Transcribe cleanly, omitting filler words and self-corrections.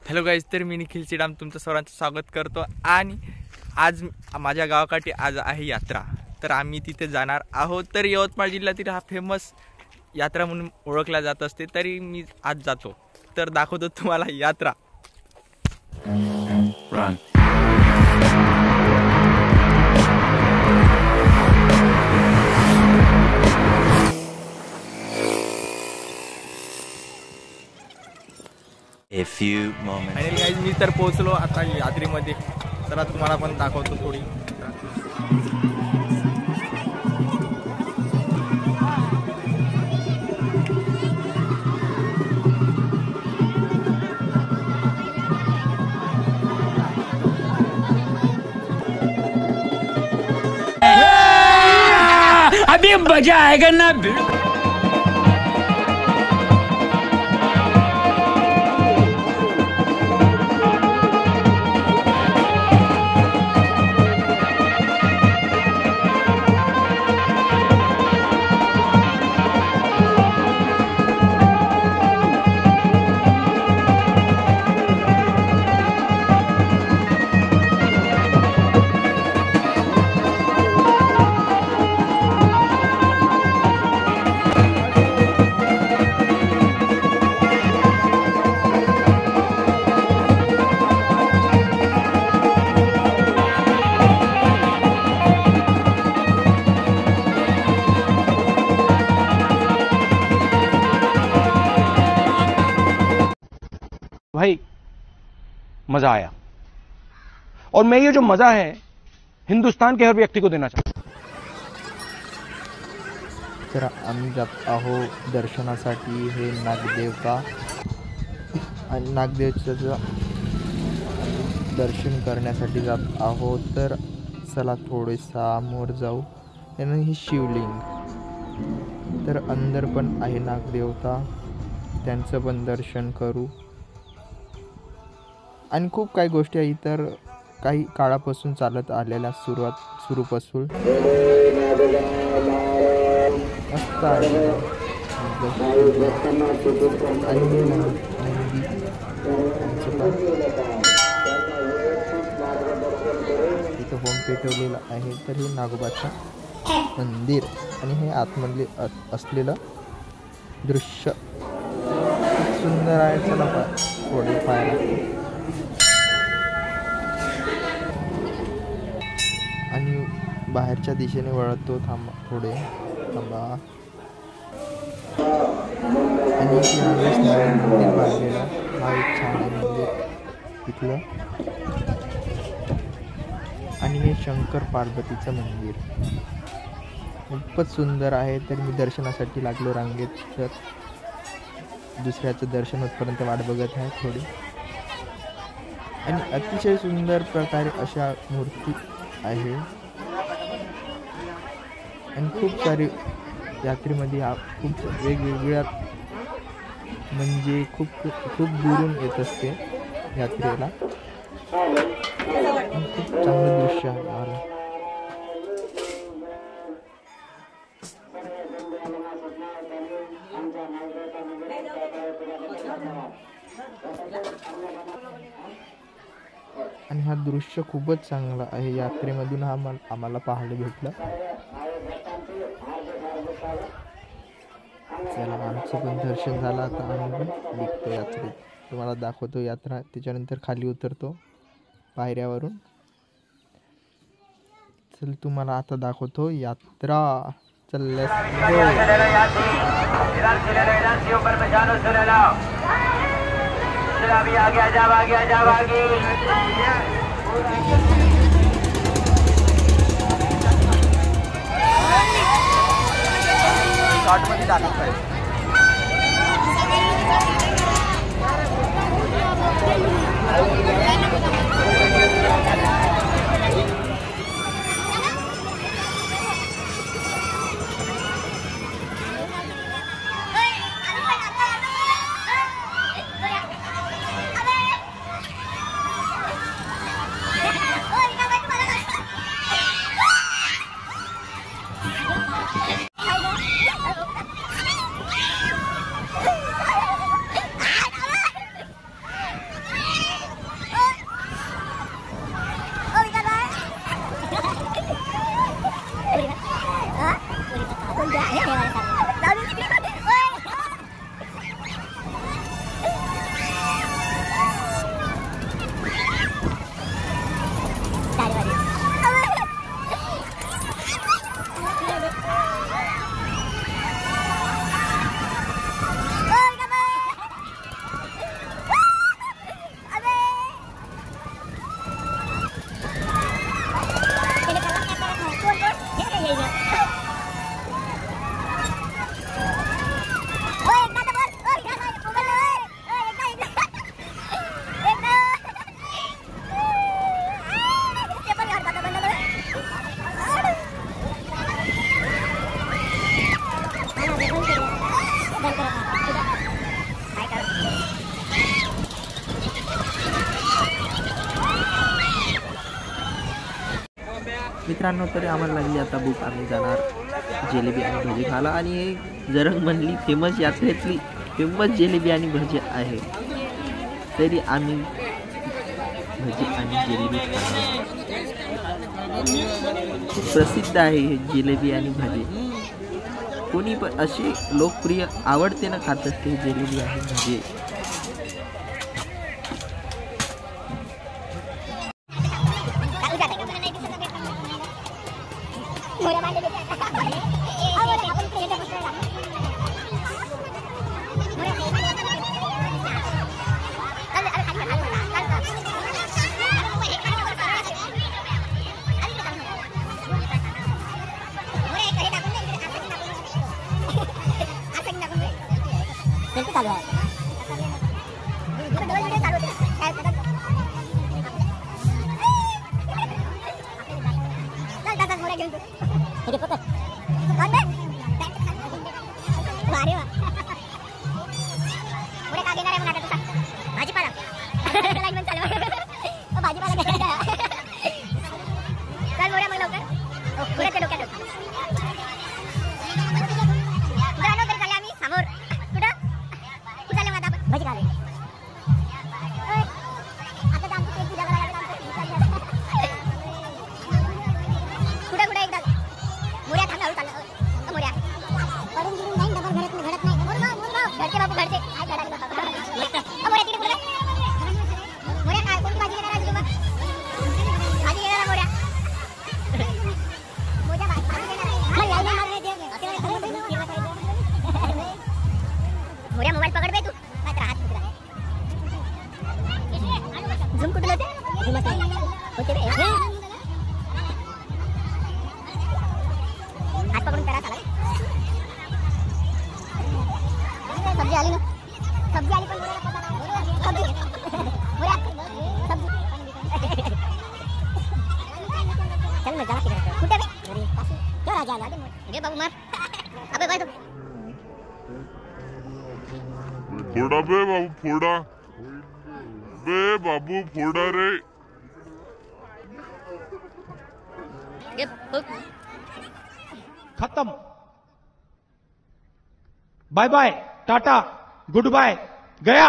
Hello guys, तर मी निखिल चिडाम तुमचं सर्वांचं स्वागत करतो। आणि आज माझ्या गावाकाठी आज आहे यात्रा, तर आम्ही तिथे जाणार आहोत। तर यवतमाळ जिल्ह्यातील हा फेमस यात्रा म्हणून ओळखला जात असते, तरी मी आज जातो, तर दाखवतो तुम्हाला यात्रा। A few moments. Finally guys मी तर पोहोचलो आता यात्रेमध्ये, तर तुम्हाला पण दाखवतो थोडी। अभी मजा आएगा ना। भाई मजा आया, और मैं ये जो मजा है हिंदुस्तान के हर व्यक्ति को देना चाहता हूं। तर आम्ही जात आहोत दर्शनासाठी। हे नागदेवता आणि नागदेवतेचं दर्शन करण्यासाठी जात आहोत। तर चला थोडे समोर जाऊ। आणि हे शिवलिंग, तर अंदर पण आहे नागदेवता, त्यांचं पण दर्शन करू। आणि खूप काही गोष्टी आहे, तर काही काळापासून चालत आलेल्या सुरूपासून मस्त आहे। आणि नंदी इथं होम पेटवलेलं आहे। तर हे नागोबाचं मंदिर आणि हे आतमधले असलेलं दृश्य खूप सुंदर आहे। चला थोडे पाहायला। आणि बाहेरच्या दिशेने वळतो, थोडे थांबा। आणि मंदिर बांधलेलं, हा एक छान आहे मंदिर तिथलं। आणि हे शंकर पार्वतीचं मंदिर खूपच सुंदर आहे। तर मी दर्शनासाठी लागलो रांगेत, तर दुसऱ्याचं दर्शन होतपर्यंत वाट बघत आहे थोडी। आणि अतिशय सुंदर प्रकारे अशा मूर्ती आहे। आणि खूप सारे यात्रेमध्ये खूप वेगवेगळ्या, म्हणजे खूप दुरून येत असते यात्रेला। खूप चांगलं दृश्य आहे मला। आणि हा दृश्य खूपच चांगला आहे। यात्रेमधून आम्हाला पाहायला भेटलं। चला, आमचं पण दर्शन झालं, आता आम्ही पण निघतो यात्रेत। तुम्हाला दाखवतो यात्रा, त्याच्यानंतर खाली उतरतो पायऱ्यावरून। चल तुम्हाला आता दाखवतो यात्रा। चल शॉर्टमध्ये दाखवत आहे। मित्रांनो, तरी आम्हाला लागली आता भूक. आम्ही जाणार जिलेबी आणि भजी खायला. आणि हे जरंगमधली फेमस यात्रेतली फेमस जिलेबी आणि भजी आहे. तरी आम्ही भजी आणि जिलेबी खाणार. खूप प्रसिद्ध आहे हे जिलेबी आणि भजी. कोणी पण अशी लोकप्रिय आवडते ना खात असते जिलेबी आणि भजी. मोबाईल पकड बे तू, नाहीतर हात फुटला. झूम कुठलं होते? होते बे. हात पकडून करा चालेल. सब्जी आली ना, सब्जी आली पण सब्जी चल ना जा तिकडे. कुठे बे? क्या राजा आला रे बाबू मार. अबे बाय तू फोड़ा बे बाबू, फोड़ा बे बाबू, फोड़ा रे. खत्म. Bye bye, tata, goodbye, गया.